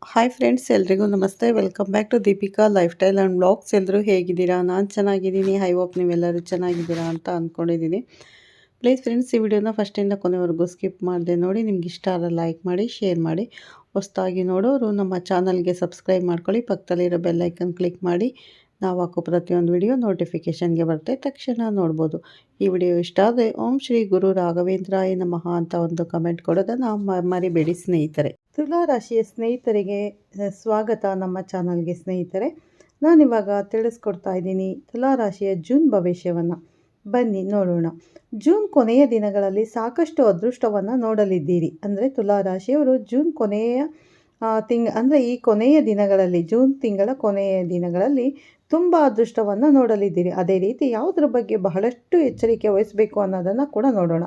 Hi friends, ಎಲ್ರಿಗೂ ನಮಸ್ತೆ. Welcome back to Deepika lifestyle and vlogs. ಎಲ್ಲರೂ ಹೇಗಿದ್ದೀರಾ? ನಾನು ಚೆನ್ನಾಗಿದ್ದೀನಿ. ಐ ಹೋಪ್ ನೀವೆಲ್ಲರೂ ಚೆನ್ನಾಗಿದ್ದೀರಾ ಅಂತ ಅಂದ್ಕೊಂಡಿದ್ದೀನಿ. ಪ್ಲೀಸ್ ಫ್ರೆಂಡ್ಸ್, ಈ ವಿಡಿಯೋನ ಫಸ್ಟಿಂದ ಕೊನೆವರೆಗೂ ಸ್ಕಿಪ್ ಮಾಡಿದೆ ನೋಡಿ. ನಿಮ್ಗೆ ಇಷ್ಟ ಆದರೆ ಲೈಕ್ ಮಾಡಿ, ಶೇರ್ ಮಾಡಿ. ಹೊಸದಾಗಿ ನೋಡೋರು ನಮ್ಮ ಚಾನಲ್ಗೆ ಸಬ್ಸ್ಕ್ರೈಬ್ ಮಾಡ್ಕೊಳ್ಳಿ. ಪಕ್ಕದಲ್ಲಿರೋ ಬೆಲ್ಲೈಕನ್ ಕ್ಲಿಕ್ ಮಾಡಿ. ನಾವು ಹಾಕೋ ಪ್ರತಿಯೊಂದು ವಿಡಿಯೋ ನೋಟಿಫಿಕೇಷನ್ಗೆ ಬರುತ್ತೆ, ತಕ್ಷಣ ನೋಡ್ಬೋದು. ಈ ವಿಡಿಯೋ ಇಷ್ಟ ಆದರೆ ಓಂ ಶ್ರೀ ಗುರು ರಾಘವೇಂದ್ರಾಯ ನಮಃ ಅಂತ ಒಂದು ಕಮೆಂಟ್ ಕೊಡೋದನ್ನು ಮರಿಬೇಡಿ ಸ್ನೇಹಿತರೆ. ತುಲಾ ರಾಶಿಯ ಸ್ನೇಹಿತರಿಗೆ ಸ್ವಾಗತ ನಮ್ಮ ಚಾನಲ್ಗೆ. ಸ್ನೇಹಿತರೆ, ನಾನಿವಾಗ ತಿಳಿಸ್ಕೊಡ್ತಾ ಇದ್ದೀನಿ ತುಲಾ ರಾಶಿಯ ಜೂನ್ ಭವಿಷ್ಯವನ್ನು. ಬನ್ನಿ ನೋಡೋಣ. ಜೂನ್ ಕೊನೆಯ ದಿನಗಳಲ್ಲಿ ಸಾಕಷ್ಟು ಅದೃಷ್ಟವನ್ನು ನೋಡಲಿದ್ದೀರಿ. ಅಂದರೆ ತುಲಾ ರಾಶಿಯವರು ಜೂನ್ ಕೊನೆಯ ಅಂದರೆ ಈ ಕೊನೆಯ ದಿನಗಳಲ್ಲಿ, ಜೂನ್ ತಿಂಗಳ ಕೊನೆಯ ದಿನಗಳಲ್ಲಿ ತುಂಬ ಅದೃಷ್ಟವನ್ನು ನೋಡಲಿದ್ದೀರಿ. ಅದೇ ರೀತಿ ಯಾವುದ್ರ ಬಗ್ಗೆ ಬಹಳಷ್ಟು ಎಚ್ಚರಿಕೆ ವಹಿಸಬೇಕು ಅನ್ನೋದನ್ನು ಕೂಡ ನೋಡೋಣ.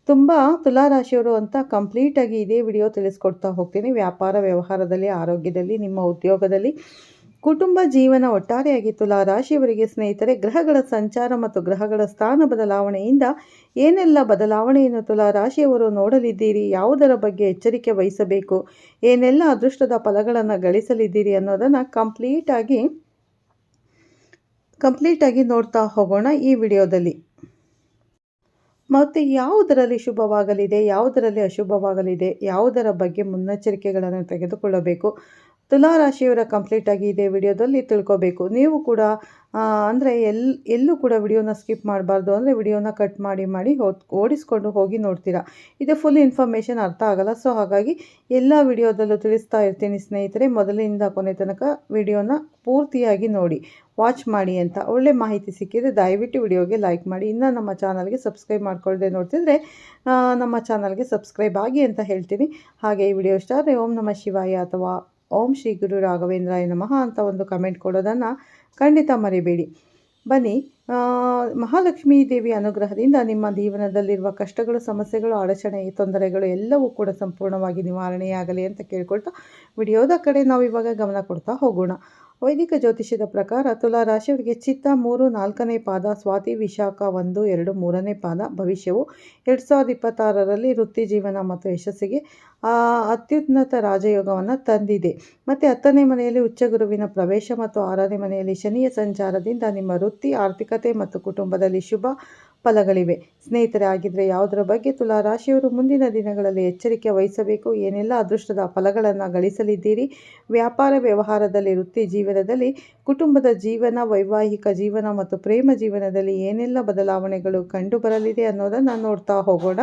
ತುಂಬ ತುಲಾರಾಶಿಯವರು ಅಂತ ಕಂಪ್ಲೀಟಾಗಿ ಇದೇ ವಿಡಿಯೋ ತಿಳಿಸ್ಕೊಡ್ತಾ ಹೋಗ್ತೀನಿ. ವ್ಯಾಪಾರ ವ್ಯವಹಾರದಲ್ಲಿ, ಆರೋಗ್ಯದಲ್ಲಿ, ನಿಮ್ಮ ಉದ್ಯೋಗದಲ್ಲಿ, ಕುಟುಂಬ ಜೀವನ, ಒಟ್ಟಾರೆಯಾಗಿ ತುಲಾರಾಶಿಯವರಿಗೆ ಸ್ನೇಹಿತರೆ ಗ್ರಹಗಳ ಸಂಚಾರ ಮತ್ತು ಗ್ರಹಗಳ ಸ್ಥಾನ ಬದಲಾವಣೆಯಿಂದ ಏನೆಲ್ಲ ಬದಲಾವಣೆಯನ್ನು ತುಲಾರಾಶಿಯವರು ನೋಡಲಿದ್ದೀರಿ, ಯಾವುದರ ಬಗ್ಗೆ ಎಚ್ಚರಿಕೆ ವಹಿಸಬೇಕು, ಏನೆಲ್ಲ ಅದೃಷ್ಟದ ಫಲಗಳನ್ನು ಗಳಿಸಲಿದ್ದೀರಿ ಅನ್ನೋದನ್ನು ಕಂಪ್ಲೀಟಾಗಿ ನೋಡ್ತಾ ಹೋಗೋಣ ಈ ವಿಡಿಯೋದಲ್ಲಿ. ಮತ್ತು ಯಾವುದರಲ್ಲಿ ಶುಭವಾಗಲಿದೆ, ಯಾವುದರಲ್ಲಿ ಅಶುಭವಾಗಲಿದೆ, ಯಾವುದರ ಬಗ್ಗೆ ಮುನ್ನೆಚ್ಚರಿಕೆಗಳನ್ನು ತೆಗೆದುಕೊಳ್ಳಬೇಕು, ತುಲಾರಾಶಿಯವರ ಕಂಪ್ಲೀಟಾಗಿ ಇದೇ ವಿಡಿಯೋದಲ್ಲಿ ತಿಳ್ಕೊಬೇಕು. ನೀವು ಕೂಡ ಅಂದರೆ ಎಲ್ಲೂ ಕೂಡ ವಿಡಿಯೋನ ಸ್ಕಿಪ್ ಮಾಡಬಾರ್ದು. ಅಂದರೆ ವಿಡಿಯೋನ ಕಟ್ ಮಾಡಿ ಓಡಿಸ್ಕೊಂಡು ಹೋಗಿ ನೋಡ್ತೀರಾ. ಇದು ಫುಲ್ ಇನ್ಫಾರ್ಮೇಷನ್ ಅರ್ಥ ಆಗಲ್ಲ. ಸೊ ಹಾಗಾಗಿ ಎಲ್ಲ ವಿಡಿಯೋದಲ್ಲೂ ತಿಳಿಸ್ತಾ ಇರ್ತೀನಿ ಸ್ನೇಹಿತರೆ. ಮೊದಲಿನಿಂದ ಕೊನೆ ತನಕ ವಿಡಿಯೋನ ಪೂರ್ತಿಯಾಗಿ ನೋಡಿ, ವಾಚ್ ಮಾಡಿ ಅಂತ. ಒಳ್ಳೆ ಮಾಹಿತಿ ಸಿಕ್ಕಿದರೆ ದಯವಿಟ್ಟು ವಿಡಿಯೋಗೆ ಲೈಕ್ ಮಾಡಿ. ಇನ್ನು ನಮ್ಮ ಚಾನಲ್ಗೆ ಸಬ್ಸ್ಕ್ರೈಬ್ ಮಾಡ್ಕೊಳ್ಳದೆ ನೋಡ್ತಿದ್ರೆ ನಮ್ಮ ಚಾನಲ್ಗೆ ಸಬ್ಸ್ಕ್ರೈಬ್ ಆಗಿ ಅಂತ ಹೇಳ್ತೀನಿ. ಹಾಗೆ ಈ ವಿಡಿಯೋ ಇಷ್ಟ ಆದರೆ ಓಂ ನಮಃ ಶಿವಾಯ ಅಥವಾ ಓಂ ಶ್ರೀ ಗುರು ರಾಘವೇಂದ್ರಾಯ ನಮಃ ಅಂತ ಒಂದು ಕಮೆಂಟ್ ಕೊಡೋದನ್ನು ಖಂಡಿತ ಮರಿಬೇಡಿ. ಬನ್ನಿ, ಮಹಾಲಕ್ಷ್ಮೀ ದೇವಿ ಅನುಗ್ರಹದಿಂದ ನಿಮ್ಮ ಜೀವನದಲ್ಲಿರುವ ಕಷ್ಟಗಳು, ಸಮಸ್ಯೆಗಳು, ಅಡಚಣೆ, ತೊಂದರೆಗಳು ಎಲ್ಲವೂ ಕೂಡ ಸಂಪೂರ್ಣವಾಗಿ ನಿವಾರಣೆಯಾಗಲಿ ಅಂತ ಕೇಳ್ಕೊಳ್ತಾ ವಿಡಿಯೋದ ಕಡೆ ನಾವು ಇವಾಗ ಗಮನ ಕೊಡ್ತಾ ಹೋಗೋಣ. ವೈದಿಕ ಜ್ಯೋತಿಷ್ಯದ ಪ್ರಕಾರ ತುಲಾ ರಾಶಿಯವರಿಗೆ ಚಿತ್ತ 3, 4ನೇ ಪಾದ, ಸ್ವಾತಿ, ವಿಶಾಖ 1, 2, 3ನೇ ಪಾದ ಭವಿಷ್ಯವು 2026ರಲ್ಲಿ ವೃತ್ತಿ ಜೀವನ ಮತ್ತು ಯಶಸ್ಸಿಗೆ ಅತ್ಯುನ್ನತ ರಾಜಯೋಗವನ್ನು ತಂದಿದೆ. ಮತ್ತು 10ನೇ ಮನೆಯಲ್ಲಿ ಉಚ್ಚ ಗುರುವಿನ ಪ್ರವೇಶ ಮತ್ತು 6ನೇ ಮನೆಯಲ್ಲಿ ಶನಿಯ ಸಂಚಾರದಿಂದ ನಿಮ್ಮ ವೃತ್ತಿ, ಆರ್ಥಿಕತೆ ಮತ್ತು ಕುಟುಂಬದಲ್ಲಿ ಶುಭ ಫಲಗಳಿವೆ. ಸ್ನೇಹಿತರೆ, ಆಗಿದ್ದರೆ ಯಾವುದರ ಬಗ್ಗೆ ತುಲಾ ರಾಶಿಯವರು ಮುಂದಿನ ದಿನಗಳಲ್ಲಿ ಎಚ್ಚರಿಕೆ ವಹಿಸಬೇಕು, ಏನೆಲ್ಲ ಅದೃಷ್ಟದ ಫಲಗಳನ್ನು ಗಳಿಸಲಿದ್ದೀರಿ, ವ್ಯಾಪಾರ ವ್ಯವಹಾರದಲ್ಲಿ, ವೃತ್ತಿ ಜೀವನದಲ್ಲಿ, ಕುಟುಂಬದ ಜೀವನ, ವೈವಾಹಿಕ ಜೀವನ ಮತ್ತು ಪ್ರೇಮ ಜೀವನದಲ್ಲಿ ಏನೆಲ್ಲ ಬದಲಾವಣೆಗಳು ಕಂಡು ಬರಲಿದೆ ಅನ್ನೋದನ್ನು ನೋಡ್ತಾ ಹೋಗೋಣ.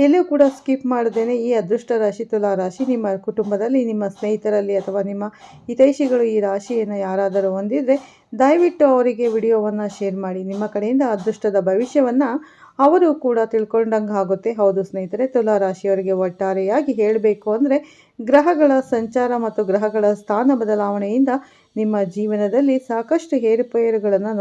ಎಲ್ಲೂ ಕೂಡ ಸ್ಕಿಪ್ ಮಾಡದೇನೆ ಈ ಅದೃಷ್ಟ ರಾಶಿ ತುಲಾ ರಾಶಿ ನಿಮ್ಮ ಕುಟುಂಬದಲ್ಲಿ, ನಿಮ್ಮ ಸ್ನೇಹಿತರಲ್ಲಿ ಅಥವಾ ನಿಮ್ಮ ಹಿತೈಷಿಗಳು ಈ ರಾಶಿಯನ್ನು ಯಾರಾದರೂ ಹೊಂದಿದರೆ ದಯವಿಟ್ಟು ಅವರಿಗೆ ವಿಡಿಯೋವನ್ನು ಶೇರ್ ಮಾಡಿ. ನಿಮ್ಮ ಕಡೆಯಿಂದ ಅದೃಷ್ಟದ ಭವಿಷ್ಯವನ್ನು ಅವರು ಕೂಡ ತಿಳ್ಕೊಂಡಂಗೆ ಆಗುತ್ತೆ. ಹೌದು ಸ್ನೇಹಿತರೆ, ತುಲಾ ರಾಶಿಯವರಿಗೆ ಒಟ್ಟಾರೆಯಾಗಿ ಹೇಳಬೇಕು ಅಂದರೆ ಗ್ರಹಗಳ ಸಂಚಾರ ಮತ್ತು ಗ್ರಹಗಳ ಸ್ಥಾನ ಬದಲಾವಣೆಯಿಂದ ನಿಮ್ಮ ಜೀವನದಲ್ಲಿ ಸಾಕಷ್ಟು ಏರುಪೇರುಗಳನ್ನು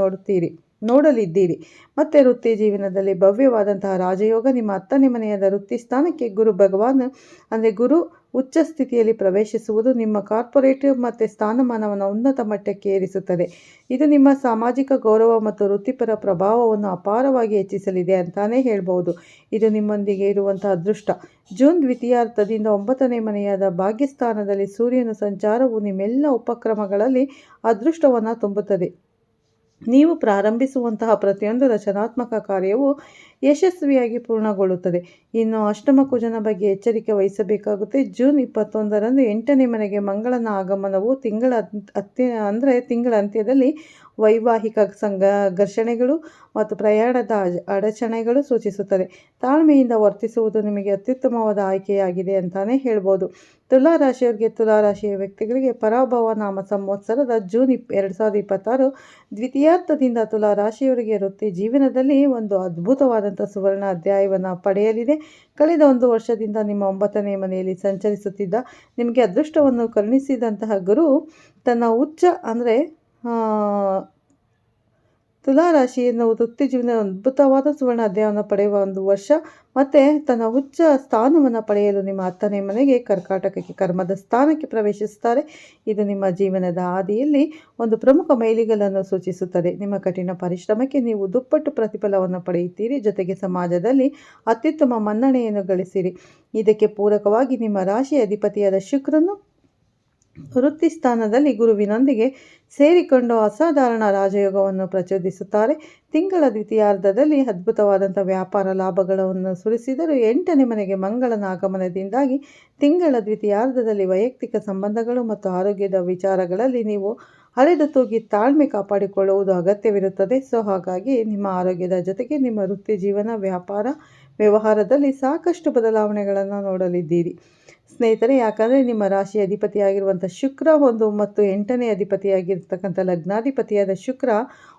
ನೋಡಲಿದ್ದೀರಿ. ಮತ್ತು ವೃತ್ತಿ ಜೀವನದಲ್ಲಿ ಭವ್ಯವಾದಂತಹ ರಾಜಯೋಗ, ನಿಮ್ಮ 10ನೇ ಮನೆಯಾದ ವೃತ್ತಿ ಸ್ಥಾನಕ್ಕೆ ಗುರು ಭಗವಾನ್ ಅಂದರೆ ಗುರು ಉಚ್ಚ ಸ್ಥಿತಿಯಲ್ಲಿ ಪ್ರವೇಶಿಸುವುದು ನಿಮ್ಮ ಕಾರ್ಪೊರೇಟ್ ಮತ್ತು ಸ್ಥಾನಮಾನವನ್ನು ಉನ್ನತ ಮಟ್ಟಕ್ಕೆ ಏರಿಸುತ್ತದೆ. ಇದು ನಿಮ್ಮ ಸಾಮಾಜಿಕ ಗೌರವ ಮತ್ತು ವೃತ್ತಿಪರ ಪ್ರಭಾವವನ್ನು ಅಪಾರವಾಗಿ ಹೆಚ್ಚಿಸಲಿದೆ ಅಂತಾನೇ ಹೇಳ್ಬೋದು. ಇದು ನಿಮ್ಮೊಂದಿಗೆ ಇರುವಂಥ ಅದೃಷ್ಟ. ಜೂನ್ ದ್ವಿತೀಯಾರ್ಧದಿಂದ 9ನೇ ಮನೆಯಾದ ಭಾಗ್ಯಸ್ಥಾನದಲ್ಲಿ ಸೂರ್ಯನ ಸಂಚಾರವು ನಿಮ್ಮೆಲ್ಲ ಉಪಕ್ರಮಗಳಲ್ಲಿ ಅದೃಷ್ಟವನ್ನು ತುಂಬುತ್ತದೆ. ನೀವು ಪ್ರಾರಂಭಿಸುವಂತಹ ಪ್ರತಿಯೊಂದು ರಚನಾತ್ಮಕ ಕಾರ್ಯವು ಯಶಸ್ವಿಯಾಗಿ ಪೂರ್ಣಗೊಳ್ಳುತ್ತದೆ. ಇನ್ನು ಅಷ್ಟಮ ಕುಜನ ಬಗ್ಗೆ ಎಚ್ಚರಿಕೆ ವಹಿಸಬೇಕಾಗುತ್ತೆ. ಜೂನ್ 21ರಂದು 8ನೇ ಮನೆಗೆ ಮಂಗಳನ ಆಗಮನವು ತಿಂಗಳ ಅಂತ್ಯದಲ್ಲಿ ವೈವಾಹಿಕ ಘರ್ಷಣೆಗಳು ಮತ್ತು ಪ್ರಯಾಣದ ಅಡಚಣೆಗಳು ಸೂಚಿಸುತ್ತದೆ. ತಾಳ್ಮೆಯಿಂದ ವರ್ತಿಸುವುದು ನಿಮಗೆ ಅತ್ಯುತ್ತಮವಾದ ಆಯ್ಕೆಯಾಗಿದೆ ಅಂತಾನೆ ಹೇಳ್ಬೋದು. ತುಲಾ ರಾಶಿಯವರಿಗೆ, ತುಲಾ ರಾಶಿಯ ವ್ಯಕ್ತಿಗಳಿಗೆ ಪರಾಭವ ನಾಮ ಸಂವತ್ಸರದ ಜೂನ್ 2026 ದ್ವಿತೀಯಾರ್ಧದಿಂದ ತುಲಾ ರಾಶಿಯವರಿಗೆ ವೃತ್ತಿ ಜೀವನದಲ್ಲಿ ಒಂದು ಅದ್ಭುತವಾದಂಥ ಸುವರ್ಣ ಅಧ್ಯಾಯವನ್ನು ಪಡೆಯಲಿದೆ. ಕಳೆದ 1 ವರ್ಷದಿಂದ ನಿಮ್ಮ 9ನೇ ಮನೆಯಲ್ಲಿ ಸಂಚರಿಸುತ್ತಿದ್ದ ನಿಮಗೆ ಅದೃಷ್ಟವನ್ನು ಕರುಣಿಸಿದಂತಹ ಗುರು ತನ್ನ ಉಚ್ಚ ಅಂದರೆ ತುಲಾ ರಾಶಿಯನ್ನು ವೃತ್ತಿ ಜೀವನ ಅದ್ಭುತವಾದ ಸುವರ್ಣ ಅಧ್ಯಾಯವನ್ನು ಪಡೆಯುವ ಒಂದು ವರ್ಷ. ಮತ್ತು ತನ್ನ ಉಚ್ಚ ಸ್ಥಾನವನ್ನು ಪಡೆಯಲು ನಿಮ್ಮ 10ನೇ ಮನೆಗೆ ಕರ್ಕಾಟಕಕ್ಕೆ ಕರ್ಮದ ಸ್ಥಾನಕ್ಕೆ ಪ್ರವೇಶಿಸುತ್ತಾರೆ. ಇದು ನಿಮ್ಮ ಜೀವನದ ಹಾದಿಯಲ್ಲಿ ಒಂದು ಪ್ರಮುಖ ಮೈಲಿಗಲ್ಲನ್ನು ಸೂಚಿಸುತ್ತದೆ. ನಿಮ್ಮ ಕಠಿಣ ಪರಿಶ್ರಮಕ್ಕೆ ನೀವು ದುಪ್ಪಟ್ಟು ಪ್ರತಿಫಲವನ್ನು ಪಡೆಯುತ್ತೀರಿ. ಜೊತೆಗೆ ಸಮಾಜದಲ್ಲಿ ಅತ್ಯುತ್ತಮ ಮನ್ನಣೆಯನ್ನು ಗಳಿಸಿರಿ. ಇದಕ್ಕೆ ಪೂರಕವಾಗಿ ನಿಮ್ಮ ರಾಶಿಯ ಅಧಿಪತಿಯಾದ ಶುಕ್ರನು ವೃತ್ತಿ ಸ್ಥಾನದಲ್ಲಿ ಗುರುವಿನೊಂದಿಗೆ ಸೇರಿಕೊಂಡು ಅಸಾಧಾರಣ ರಾಜಯೋಗವನ್ನು ಪ್ರಚೋದಿಸುತ್ತಾರೆ. ತಿಂಗಳ ದ್ವಿತೀಯಾರ್ಧದಲ್ಲಿ ಅದ್ಭುತವಾದಂಥ ವ್ಯಾಪಾರ ಲಾಭಗಳನ್ನು ಸುರಿಸಿದರೂ 8ನೇ ಮನೆಗೆ ಮಂಗಳನ ಆಗಮನದಿಂದಾಗಿ ತಿಂಗಳ ದ್ವಿತೀಯಾರ್ಧದಲ್ಲಿ ವೈಯಕ್ತಿಕ ಸಂಬಂಧಗಳು ಮತ್ತು ಆರೋಗ್ಯದ ವಿಚಾರಗಳಲ್ಲಿ ನೀವು ಅಲೆದು ತೂಗಿ ತಾಳ್ಮೆ ಕಾಪಾಡಿಕೊಳ್ಳುವುದು ಅಗತ್ಯವಿರುತ್ತದೆ. ಸೊ ಹಾಗಾಗಿ ನಿಮ್ಮ ಆರೋಗ್ಯದ ಜೊತೆಗೆ ನಿಮ್ಮ ವೃತ್ತಿ ಜೀವನ, ವ್ಯಾಪಾರ, ವ್ಯವಹಾರದಲ್ಲಿ ಸಾಕಷ್ಟು ಬದಲಾವಣೆಗಳನ್ನು ನೋಡಲಿದ್ದೀರಿ ಸ್ನೇಹಿತರೆ. ಯಾಕಂದರೆ ನಿಮ್ಮ ರಾಶಿ ಅಧಿಪತಿಯಾಗಿರುವಂಥ ಶುಕ್ರ ಮತ್ತು 8ನೇ ಅಧಿಪತಿಯಾಗಿರ್ತಕ್ಕಂಥ ಲಗ್ನಾಧಿಪತಿಯಾದ ಶುಕ್ರ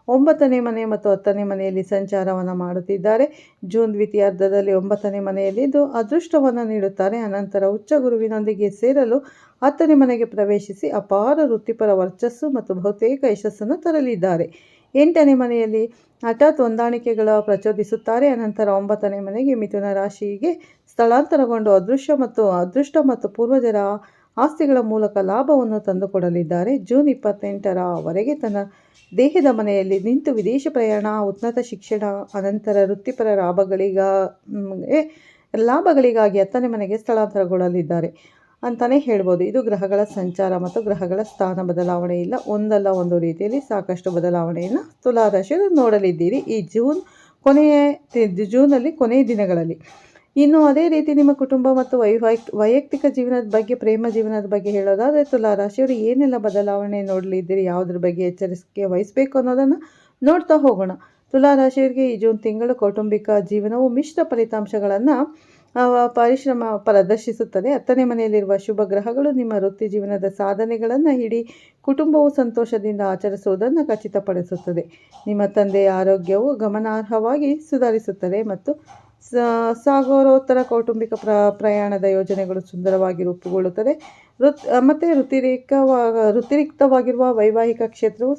9ನೇ ಮನೆ ಮತ್ತು 10ನೇ ಮನೆಯಲ್ಲಿ ಸಂಚಾರವನ್ನು ಮಾಡುತ್ತಿದ್ದಾರೆ. ಜೂನ್ ದ್ವಿತೀಯಾರ್ಧದಲ್ಲಿ 9ನೇ ಮನೆಯಲ್ಲಿದ್ದು ಅದೃಷ್ಟವನ್ನು ನೀಡುತ್ತಾರೆ. ಅನಂತರ ಉಚ್ಚ ಗುರುವಿನೊಂದಿಗೆ ಸೇರಲು 10ನೇ ಮನೆಗೆ ಪ್ರವೇಶಿಸಿ ಅಪಾರ ವೃತ್ತಿಪರ ವರ್ಚಸ್ಸು ಮತ್ತು ಬಹುತೇಕ ಯಶಸ್ಸನ್ನು ತರಲಿದ್ದಾರೆ. 8ನೇ ಮನೆಯಲ್ಲಿ ಹಠಾತ್ ಹೊಂದಾಣಿಕೆಗಳ ಪ್ರಚೋದಿಸುತ್ತಾರೆ. ಅನಂತರ 9ನೇ ಮನೆಗೆ ಮಿಥುನ ರಾಶಿಗೆ ಸ್ಥಳಾಂತರಗೊಂಡು ಅದೃಷ್ಟ ಮತ್ತು ಪೂರ್ವಜರ ಆಸ್ತಿಗಳ ಮೂಲಕ ಲಾಭವನ್ನು ತಂದುಕೊಡಲಿದ್ದಾರೆ. ಜೂನ್ 28ರವರೆಗೆ ತನ್ನ ದೇಹದ ಮನೆಯಲ್ಲಿ ನಿಂತು ವಿದೇಶ ಪ್ರಯಾಣ, ಉನ್ನತ ಶಿಕ್ಷಣ, ಅನಂತರ ವೃತ್ತಿಪರ ಲಾಭಗಳಿಗಾಗಿ 10ನೇ ಮನೆಗೆ ಸ್ಥಳಾಂತರಗೊಳ್ಳಲಿದ್ದಾರೆ ಅಂತಲೇ ಹೇಳ್ಬೋದು. ಇದು ಗ್ರಹಗಳ ಸಂಚಾರ ಮತ್ತು ಗ್ರಹಗಳ ಸ್ಥಾನ ಬದಲಾವಣೆ ಇಲ್ಲ, ಒಂದಲ್ಲ ಒಂದು ರೀತಿಯಲ್ಲಿ ಸಾಕಷ್ಟು ಬದಲಾವಣೆಯನ್ನು ತುಲಾರಾಶಿಯರು ನೋಡಲಿದ್ದೀರಿ ಈ ಜೂನಲ್ಲಿ ಕೊನೆಯ ದಿನಗಳಲ್ಲಿ. ಇನ್ನು ಅದೇ ರೀತಿ ನಿಮ್ಮ ಕುಟುಂಬ ಮತ್ತು ವೈಯಕ್ತಿಕ ಜೀವನದ ಬಗ್ಗೆ, ಪ್ರೇಮ ಜೀವನದ ಬಗ್ಗೆ ಹೇಳೋದಾದರೆ ತುಲಾರಾಶಿಯವರು ಏನೆಲ್ಲ ಬದಲಾವಣೆ ನೋಡಲಿದ್ದೀರಿ, ಯಾವುದ್ರ ಬಗ್ಗೆ ಎಚ್ಚರಿಕೆ ವಹಿಸಬೇಕು ಅನ್ನೋದನ್ನು ನೋಡ್ತಾ ಹೋಗೋಣ. ತುಲಾರಾಶಿಯವರಿಗೆ ಈ ಜೂನ್ ತಿಂಗಳು ಕೌಟುಂಬಿಕ ಜೀವನವು ಮಿಶ್ರ ಫಲಿತಾಂಶಗಳನ್ನು ಪ್ರದರ್ಶಿಸುತ್ತದೆ. 10ನೇ ಮನೆಯಲ್ಲಿರುವ ಶುಭ ಗ್ರಹಗಳು ನಿಮ್ಮ ವೃತ್ತಿ ಜೀವನದ ಸಾಧನೆಗಳನ್ನು ಇಡೀ ಕುಟುಂಬವು ಸಂತೋಷದಿಂದ ಆಚರಿಸುವುದನ್ನು ಖಚಿತಪಡಿಸುತ್ತದೆ. ನಿಮ್ಮ ತಂದೆಯ ಆರೋಗ್ಯವು ಗಮನಾರ್ಹವಾಗಿ ಸುಧಾರಿಸುತ್ತದೆ ಮತ್ತು ಸಾಗರೋತ್ತರ ಕೌಟುಂಬಿಕ ಪ್ರಯಾಣದ ಯೋಜನೆಗಳು ಸುಂದರವಾಗಿ ರೂಪುಗೊಳ್ಳುತ್ತದೆ. ಮತ್ತು ವೃತ್ತಿರಿಕ್ತವಾಗಿರುವ ವೈವಾಹಿಕ ಕ್ಷೇತ್ರವು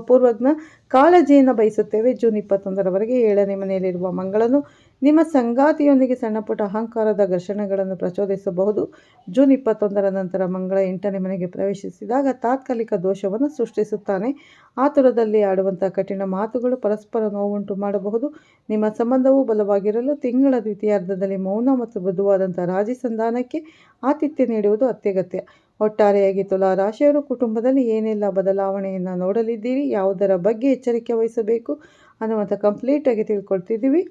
ಪೂರ್ವಜ್ಞ ಕಾಳಜಿಯನ್ನು ಬಯಸುತ್ತೇವೆ. ಜೂನ್ 21ರವರೆಗೆ 7ನೇ ಮನೆಯಲ್ಲಿರುವ ಮಂಗಳನು ನಿಮ್ಮ ಸಂಗಾತಿಯೊಂದಿಗೆ ಸಣ್ಣಪುಟ್ಟ ಅಹಂಕಾರದ ಘರ್ಷಣೆಗಳನ್ನು ಪ್ರಚೋದಿಸಬಹುದು. ಜೂನ್ 21ರ ನಂತರ ಮಂಗಳ 8ನೇ ಮನೆಗೆ ಪ್ರವೇಶಿಸಿದಾಗ ತಾತ್ಕಾಲಿಕ ದೋಷವನ್ನು ಸೃಷ್ಟಿಸುತ್ತಾನೆ. ಆತುರದಲ್ಲಿ ಆಡುವಂಥ ಕಠಿಣ ಮಾತುಗಳು ಪರಸ್ಪರ ನೋವುಂಟು ಮಾಡಬಹುದು. ನಿಮ್ಮ ಸಂಬಂಧವು ಬಲವಾಗಿರಲು ತಿಂಗಳ ದ್ವಿತೀಯಾರ್ಧದಲ್ಲಿ ಮೌನ ಮತ್ತು ಮೃದುವಾದಂಥ ರಾಜಿ ಸಂಧಾನಕ್ಕೆ ಆತಿಥ್ಯ ನೀಡುವುದು ಅತ್ಯಗತ್ಯ. ಒಟ್ಟಾರೆಯಾಗಿ ತುಲಾರಾಶಿಯವರು ಕುಟುಂಬದಲ್ಲಿ ಏನೆಲ್ಲ ಬದಲಾವಣೆಯನ್ನು ನೋಡಲಿದ್ದೀರಿ, ಯಾವುದರ ಬಗ್ಗೆ ಎಚ್ಚರಿಕೆ ವಹಿಸಬೇಕು ಅನ್ನುವಂಥ ಕಂಪ್ಲೀಟಾಗಿ ತಿಳ್ಕೊಳ್ತಿದ್ದೀವಿ.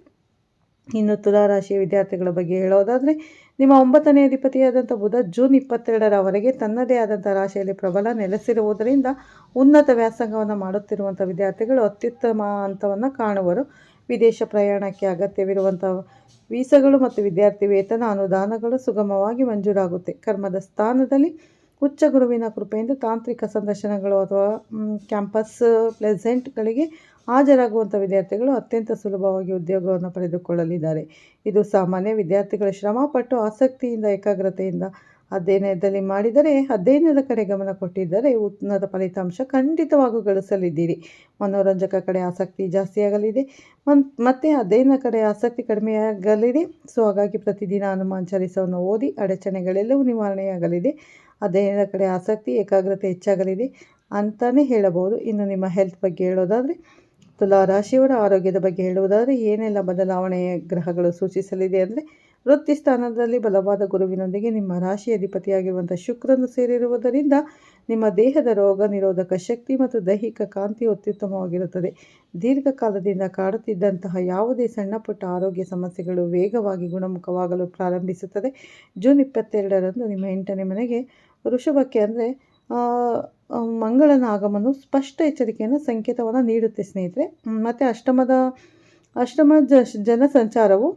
ಇನ್ನು ತುಲಾರಾಶಿಯ ವಿದ್ಯಾರ್ಥಿಗಳ ಬಗ್ಗೆ ಹೇಳೋದಾದರೆ ನಿಮ್ಮ 9ನೇ ಅಧಿಪತಿಯಾದಂಥ ಬುಧ ಜೂನ್ 22ರವರೆಗೆ ತನ್ನದೇ ಆದಂಥ ರಾಶಿಯಲ್ಲಿ ಪ್ರಬಲ ನೆಲೆಸಿರುವುದರಿಂದ ಉನ್ನತ ವ್ಯಾಸಂಗವನ್ನು ಮಾಡುತ್ತಿರುವಂಥ ವಿದ್ಯಾರ್ಥಿಗಳು ಅತ್ಯುತ್ತಮ ಹಂತವನ್ನು ಕಾಣುವರು. ವಿದೇಶ ಪ್ರಯಾಣಕ್ಕೆ ಅಗತ್ಯವಿರುವಂಥ ವೀಸಾಗಳು ಮತ್ತು ವಿದ್ಯಾರ್ಥಿ ವೇತನ ಅನುದಾನಗಳು ಸುಗಮವಾಗಿ ಮಂಜೂರಾಗುತ್ತೆ. ಕರ್ಮದ ಸ್ಥಾನದಲ್ಲಿ ಉಚ್ಚ ಗುರುವಿನ ಕೃಪೆಯಿಂದ ತಾಂತ್ರಿಕ ಸಂದರ್ಶನಗಳು ಅಥವಾ ಕ್ಯಾಂಪಸ್ ಪ್ಲೆಸೆಂಟ್ಗಳಿಗೆ ಹಾಜರಾಗುವಂಥ ವಿದ್ಯಾರ್ಥಿಗಳು ಅತ್ಯಂತ ಸುಲಭವಾಗಿ ಉದ್ಯೋಗವನ್ನು ಪಡೆದುಕೊಳ್ಳಲಿದ್ದಾರೆ. ಇದು ಸಾಮಾನ್ಯ. ವಿದ್ಯಾರ್ಥಿಗಳು ಶ್ರಮಪಟ್ಟು ಆಸಕ್ತಿಯಿಂದ ಏಕಾಗ್ರತೆಯಿಂದ ಅಧ್ಯಯನದ ಕಡೆ ಗಮನ ಕೊಟ್ಟಿದ್ದರೆ ಉನ್ನತ ಫಲಿತಾಂಶ ಖಂಡಿತವಾಗೂ ಗಳಿಸಲಿದ್ದೀರಿ. ಮನೋರಂಜಕ ಕಡೆ ಆಸಕ್ತಿ ಜಾಸ್ತಿಯಾಗಲಿದೆ ಮತ್ತು ಅಧ್ಯಯನ ಕಡೆ ಆಸಕ್ತಿ ಕಡಿಮೆಯಾಗಲಿದೆ. ಸೊ ಹಾಗಾಗಿ ಪ್ರತಿದಿನ ಹನುಮಾನ್ ಚಾಲಿಸವನ್ನು ಓದಿ ಅಡಚಣೆಗಳೆಲ್ಲವೂ ನಿವಾರಣೆಯಾಗಲಿದೆ. ಅಧ್ಯಯನದ ಕಡೆ ಆಸಕ್ತಿ, ಏಕಾಗ್ರತೆ ಹೆಚ್ಚಾಗಲಿದೆ ಅಂತಲೇ ಹೇಳಬಹುದು. ಇನ್ನು ನಿಮ್ಮ ಹೆಲ್ತ್ ಬಗ್ಗೆ ಹೇಳೋದಾದರೆ ತುಲಾರಾಶಿಯವರ ಆರೋಗ್ಯದ ಬಗ್ಗೆ ಹೇಳುವುದಾದರೆ ಏನೆಲ್ಲ ಬದಲಾವಣೆಯ ಗ್ರಹಗಳು ಸೂಚಿಸಲಿದೆ ಅಂದರೆ ವೃತ್ತಿ ಸ್ಥಾನದಲ್ಲಿ ಬಲವಾದ ಗುರುವಿನೊಂದಿಗೆ ನಿಮ್ಮ ರಾಶಿ ಅಧಿಪತಿಯಾಗಿರುವಂಥ ಶುಕ್ರನು ಸೇರಿರುವುದರಿಂದ ನಿಮ್ಮ ದೇಹದ ರೋಗ ನಿರೋಧಕ ಶಕ್ತಿ ಮತ್ತು ದೈಹಿಕ ಕಾಂತಿ ಅತ್ಯುತ್ತಮವಾಗಿರುತ್ತದೆ. ದೀರ್ಘಕಾಲದಿಂದ ಕಾಡುತ್ತಿದ್ದಂತಹ ಯಾವುದೇ ಸಣ್ಣ ಪುಟ್ಟ ಆರೋಗ್ಯ ಸಮಸ್ಯೆಗಳು ವೇಗವಾಗಿ ಗುಣಮುಖವಾಗಲು ಪ್ರಾರಂಭಿಸುತ್ತದೆ. ಜೂನ್ 22ರಂದು ನಿಮ್ಮ 8ನೇ ಮನೆಗೆ ವೃಷಭಕ್ಕೆ ಅಂದರೆ ಮಂಗಳನ ಆಗಮನವು ಸ್ಪಷ್ಟ ಎಚ್ಚರಿಕೆಯನ್ನು ಸಂಕೇತವನ್ನು ನೀಡುತ್ತೆ ಸ್ನೇಹಿತರೆ. ಮತ್ತು ಅಷ್ಟಮ ಜನಸಂಚಾರವು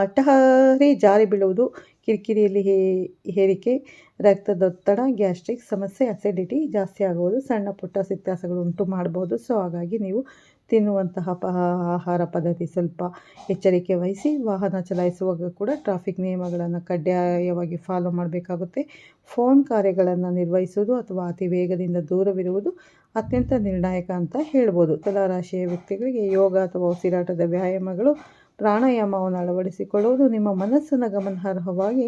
ಅಟ್ಟಹಾರಿ ಜಾರಿ ಬೀಳುವುದು, ಕಿರಿಕಿರಿಯಲ್ಲಿ ಏರಿಕೆ, ರಕ್ತದೊತ್ತಡ, ಗ್ಯಾಸ್ಟ್ರಿಕ್ ಸಮಸ್ಯೆ, ಅಸಿಡಿಟಿ ಜಾಸ್ತಿ ಆಗುವುದು, ಸಣ್ಣ ಪುಟ್ಟ ವ್ಯತ್ಯಾಸಗಳು ಉಂಟು ಮಾಡಬಹುದು. ಸೊ ಹಾಗಾಗಿ ನೀವು ತಿನ್ನುವಂತಹ ಆಹಾರ ಪದ್ಧತಿ ಸ್ವಲ್ಪ ಎಚ್ಚರಿಕೆ ವಹಿಸಿ. ವಾಹನ ಚಲಾಯಿಸುವಾಗ ಕೂಡ ಟ್ರಾಫಿಕ್ ನಿಯಮಗಳನ್ನು ಕಡ್ಡಾಯವಾಗಿ ಫಾಲೋ ಮಾಡಬೇಕಾಗುತ್ತೆ. ಫೋನ್ ಕಾರ್ಯಗಳನ್ನು ನಿರ್ವಹಿಸುವುದು ಅಥವಾ ಅತಿ ವೇಗದಿಂದ ದೂರವಿರುವುದು ಅತ್ಯಂತ ನಿರ್ಣಾಯಕ ಅಂತ ಹೇಳ್ಬೋದು. ತುಲಾರಾಶಿಯ ವ್ಯಕ್ತಿಗಳಿಗೆ ಯೋಗ ಅಥವಾ ಉಸಿರಾಟದ ವ್ಯಾಯಾಮಗಳು, ಪ್ರಾಣಾಯಾಮವನ್ನು ಅಳವಡಿಸಿಕೊಳ್ಳುವುದು ನಿಮ್ಮ ಮನಸ್ಸನ್ನು ಗಮನಾರ್ಹವಾಗಿ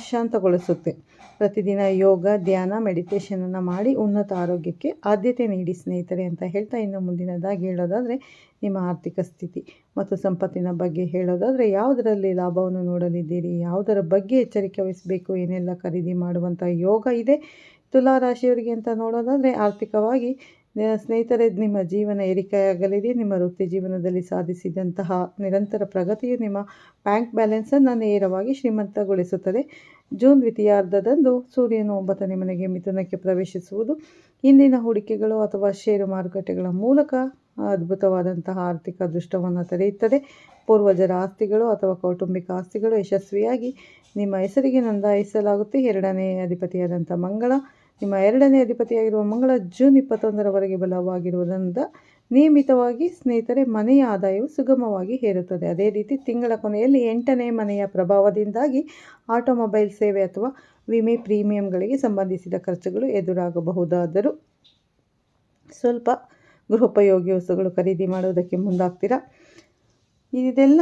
ಶಾಂತಗೊಳಿಸುತ್ತೆ. ಪ್ರತಿದಿನ ಯೋಗ, ಧ್ಯಾನ, ಮೆಡಿಟೇಷನನ್ನು ಮಾಡಿ ಉನ್ನತ ಆರೋಗ್ಯಕ್ಕೆ ಆದ್ಯತೆ ನೀಡಿ ಸ್ನೇಹಿತರೆ ಅಂತ ಹೇಳ್ತಾ, ಇನ್ನು ಮುಂದಿನದಾಗಿ ಹೇಳೋದಾದರೆ ನಿಮ್ಮ ಆರ್ಥಿಕ ಸ್ಥಿತಿ ಮತ್ತು ಸಂಪತ್ತಿನ ಬಗ್ಗೆ ಹೇಳೋದಾದರೆ ಯಾವುದರಲ್ಲಿ ಲಾಭವನ್ನು ನೋಡಲಿದ್ದೀರಿ, ಯಾವುದರ ಬಗ್ಗೆ ಎಚ್ಚರಿಕೆ ವಹಿಸಬೇಕು, ಏನೆಲ್ಲ ಖರೀದಿ ಮಾಡುವಂಥ ಯೋಗ ಇದೆ ತುಲಾ ರಾಶಿಯವರಿಗೆ ಅಂತ ನೋಡೋದಾದರೆ, ಆರ್ಥಿಕವಾಗಿ ಸ್ನೇಹಿತರೆ ನಿಮ್ಮ ಜೀವನ ಏರಿಕೆಯಾಗಲಿದೆ. ನಿಮ್ಮ ವೃತ್ತಿ ಜೀವನದಲ್ಲಿ ಸಾಧಿಸಿದಂತಹ ನಿರಂತರ ಪ್ರಗತಿಯು ನಿಮ್ಮ ಬ್ಯಾಂಕ್ ಬ್ಯಾಲೆನ್ಸನ್ನು ನೇರವಾಗಿ ಶ್ರೀಮಂತಗೊಳಿಸುತ್ತದೆ. ಜೂನ್ ದ್ವಿತೀಯಾರ್ಧದಂದು ಸೂರ್ಯನು 9ನೇ ಮನೆಗೆ ಮಿಥುನಕ್ಕೆ ಪ್ರವೇಶಿಸುವುದು ಇಂದಿನ ಹೂಡಿಕೆಗಳು ಅಥವಾ ಷೇರು ಮಾರುಕಟ್ಟೆಗಳ ಮೂಲಕ ಅದ್ಭುತವಾದಂತಹ ಆರ್ಥಿಕ ಅದೃಷ್ಟವನ್ನು ತೆರೆಯುತ್ತದೆ. ಪೂರ್ವಜರ ಆಸ್ತಿಗಳು ಅಥವಾ ಕೌಟುಂಬಿಕ ಆಸ್ತಿಗಳು ಯಶಸ್ವಿಯಾಗಿ ನಿಮ್ಮ ಹೆಸರಿಗೆ ನೋಂದಾಯಿಸಲಾಗುತ್ತೆ. 2ನೇ ಅಧಿಪತಿಯಾದಂಥ ಮಂಗಳ, ನಿಮ್ಮ 2ನೇ ಅಧಿಪತಿಯಾಗಿರುವ ಮಂಗಳ ಜೂನ್ 21ರವರೆಗೆ ಬಲವಾಗಿರುವುದರಿಂದ ನಿಯಮಿತವಾಗಿ ಸ್ನೇಹಿತರೆ ಮನೆಯ ಆದಾಯವು ಸುಗಮವಾಗಿ ಏರುತ್ತದೆ. ಅದೇ ರೀತಿ ತಿಂಗಳ ಕೊನೆಯಲ್ಲಿ 8ನೇ ಮನೆಯ ಪ್ರಭಾವದಿಂದಾಗಿ ಆಟೋಮೊಬೈಲ್ ಸೇವೆ ಅಥವಾ ವಿಮೆ ಪ್ರೀಮಿಯಂಗಳಿಗೆ ಸಂಬಂಧಿಸಿದ ಖರ್ಚುಗಳು ಎದುರಾಗಬಹುದಾದರೂ ಸ್ವಲ್ಪ ಗೃಹೋಪಯೋಗಿ ವಸ್ತುಗಳು ಖರೀದಿ ಮಾಡುವುದಕ್ಕೆ ಮುಂದಾಗ್ತೀರಾ. ಇದೆಲ್ಲ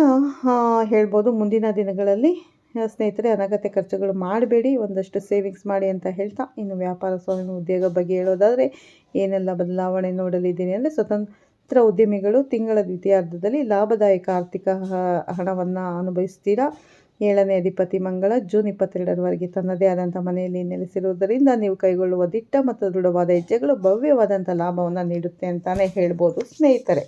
ಹೇಳ್ಬೋದು. ಮುಂದಿನ ದಿನಗಳಲ್ಲಿ ಸ್ನೇಹಿತರೆ ಅನಗತ್ಯ ಖರ್ಚುಗಳು ಮಾಡಬೇಡಿ, ಒಂದಷ್ಟು ಸೇವಿಂಗ್ಸ್ ಮಾಡಿ ಅಂತ ಹೇಳ್ತಾ, ಇನ್ನು ವ್ಯಾಪಾರ ಸ್ವಾಮಿ ಉದ್ಯೋಗ ಬಗ್ಗೆ ಹೇಳೋದಾದರೆ ಏನೆಲ್ಲ ಬದಲಾವಣೆ ನೋಡಲಿದ್ದೀನಿ ಅಂದರೆ, ಸ್ವತಂತ್ರ ಉದ್ಯಮಿಗಳು ತಿಂಗಳ ದ್ವಿತೀಯಾರ್ಧದಲ್ಲಿ ಲಾಭದಾಯಕ ಆರ್ಥಿಕ ಹಣವನ್ನು ಅನುಭವಿಸ್ತೀರಾ. 7ನೇ ಅಧಿಪತಿ ಮಂಗಳ ಜೂನ್ 22ರವರೆಗೆ ತನ್ನದೇ ಆದಂಥ ಮನೆಯಲ್ಲಿ ನೆಲೆಸಿರುವುದರಿಂದ ನೀವು ಕೈಗೊಳ್ಳುವ ದಿಟ್ಟ ಮತ್ತು ದೃಢವಾದ ಹೆಜ್ಜೆಗಳು ಭವ್ಯವಾದಂಥ ಲಾಭವನ್ನು ನೀಡುತ್ತೆ ಅಂತಲೇ ಹೇಳ್ಬೋದು ಸ್ನೇಹಿತರೆ.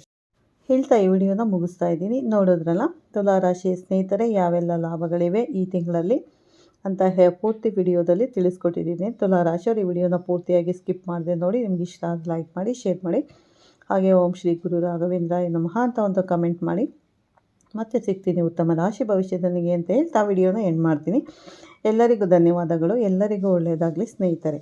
ಹೇಳ್ತಾ ಈ ವಿಡಿಯೋನ ಮುಗಿಸ್ತಾ ಇದ್ದೀನಿ. ನೋಡೋದ್ರಲ್ಲ ತುಲಾ ರಾಶಿಯ ಸ್ನೇಹಿತರೆ ಯಾವೆಲ್ಲ ಲಾಭಗಳಿವೆ ಈ ತಿಂಗಳಲ್ಲಿ ಅಂತ ಪೂರ್ತಿ ವಿಡಿಯೋದಲ್ಲಿ ತಿಳಿಸ್ಕೊಟ್ಟಿದ್ದೀನಿ. ತುಲಾ ರಾಶಿಯವರು ಈ ವಿಡಿಯೋನ ಪೂರ್ತಿಯಾಗಿ ಸ್ಕಿಪ್ ಮಾಡದೆ ನೋಡಿ. ನಿಮ್ಗೆ ಇಷ್ಟ ಆದ ಲೈಕ್ ಮಾಡಿ, ಶೇರ್ ಮಾಡಿ. ಹಾಗೆ ಓಂ ಶ್ರೀ ಗುರು ರಾಘವೇಂದ್ರಾಯ ನಮಃ ಅಂತ ಒಂದು ಕಮೆಂಟ್ ಮಾಡಿ. ಮತ್ತೆ ಸಿಗ್ತೀನಿ ಉತ್ತಮ ರಾಶಿ ಭವಿಷ್ಯದೊಂದಿಗೆ ಅಂತ ಹೇಳ್ತಾ ವಿಡಿಯೋನ ಎಂಡ್ ಮಾಡ್ತೀನಿ. ಎಲ್ಲರಿಗೂ ಧನ್ಯವಾದಗಳು. ಎಲ್ಲರಿಗೂ ಒಳ್ಳೆಯದಾಗಲಿ ಸ್ನೇಹಿತರೆ.